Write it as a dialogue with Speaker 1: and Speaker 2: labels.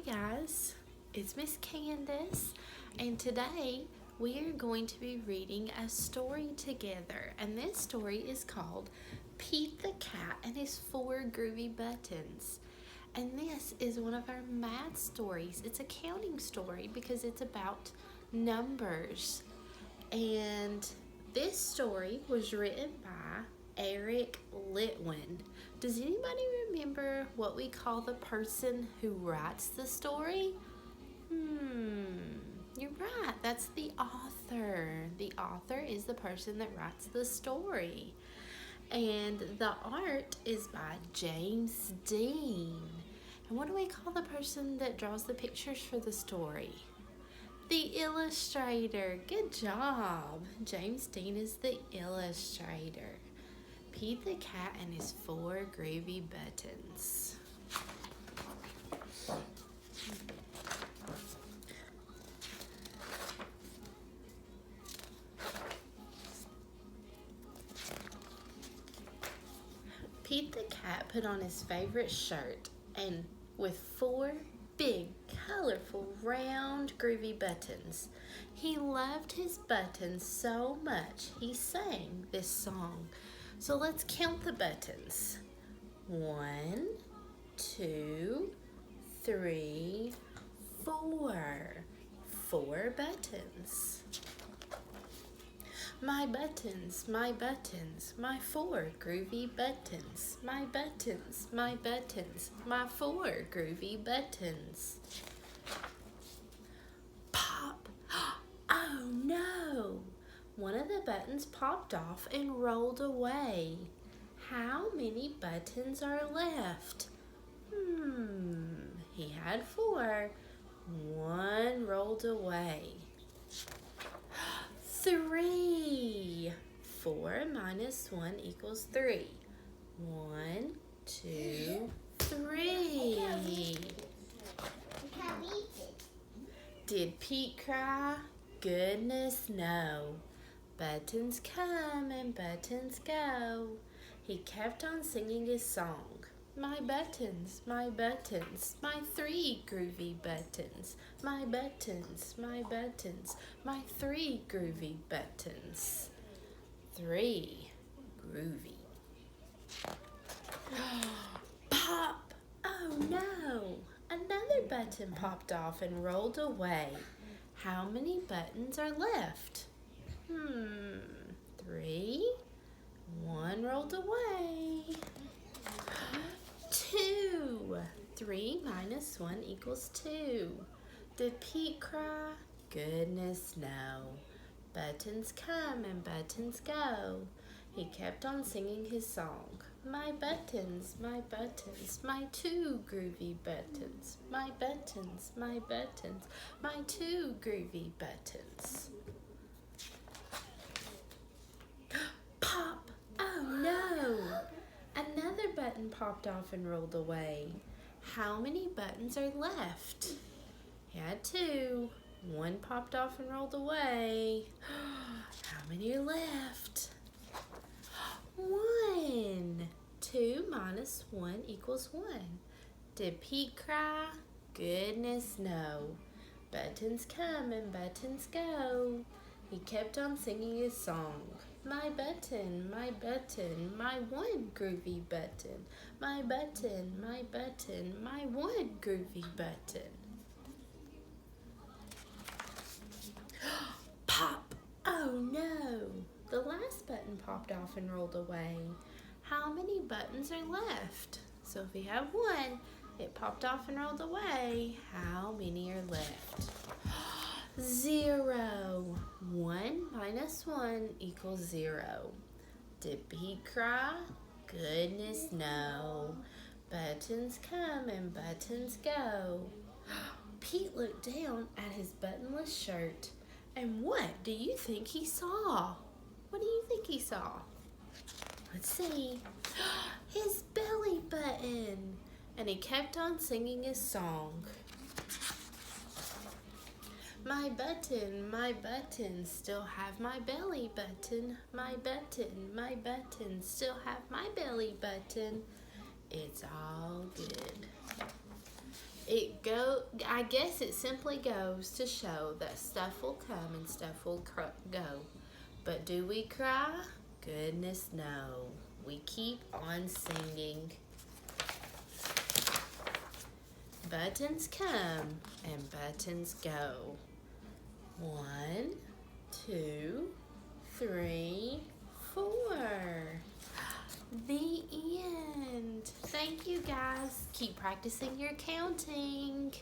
Speaker 1: Hey guys, it's Miss Candace, and today we are going to be reading a story together. And this story is called Pete the Cat and His Four Groovy Buttons. And this is one of our math stories. It's a counting story because it's about numbers. And this story was written by Eric Litwin. Does anybody remember what we call the person who writes the story? You're right. That's the author. The author is the person that writes the story. And the art is by James Dean. And what do we call the person that draws the pictures for the story? The illustrator. Good job. James Dean is the illustrator. Pete the Cat and His Four Groovy Buttons. Pete the Cat put on his favorite shirt and with four big, colorful, round, groovy buttons. He loved his buttons so much he sang this song. So let's count the buttons. 1, 2, 3, 4. 4 buttons. My buttons, my buttons, my 4 groovy buttons. My buttons, my buttons, my 4 groovy buttons. Pop! Oh no! One of the buttons popped off and rolled away. How many buttons are left? He had 4. 1 rolled away. 3. 4 minus 1 equals 3. 1, 2, 3. Did Pete cry? Goodness no. Buttons come and buttons go. He kept on singing his song. My buttons, my 3 groovy buttons. My buttons, my 3 groovy buttons. 3 groovy. Pop! Oh no! Another button popped off and rolled away. How many buttons are left? 3. 1 rolled away. 2. 3 minus 1 equals 2. Did Pete cry? Goodness no. Buttons come and buttons go. He kept on singing his song. My buttons, my 2 groovy buttons. My buttons, my 2 groovy buttons. Pop! Oh no! Another button popped off and rolled away. How many buttons are left? He had 2. 1 popped off and rolled away. How many are left? 1. 2 minus 1 equals 1. Did Pete cry? Goodness no. Buttons come and buttons go. He kept on singing his song. My button, my 1 groovy button. My button, my 1 groovy button. Pop! Oh no! The last button popped off and rolled away. How many buttons are left? So if we have 1, it popped off and rolled away. How many are left? 0. 1 minus 1 equals 0. Did Pete cry? Goodness no. Buttons come and buttons go. Pete looked down at his buttonless shirt, and what do you think he saw? What do you think he saw? Let's see. His belly button. And he kept on singing his song. My buttons still have my belly button. My buttons still have my belly button. It's all good. I guess it simply goes to show that stuff will come and stuff will go. But do we cry? Goodness no. We keep on singing. Buttons come and buttons go. 1, 2, 3, 4. The end. Thank you guys. Keep practicing your counting.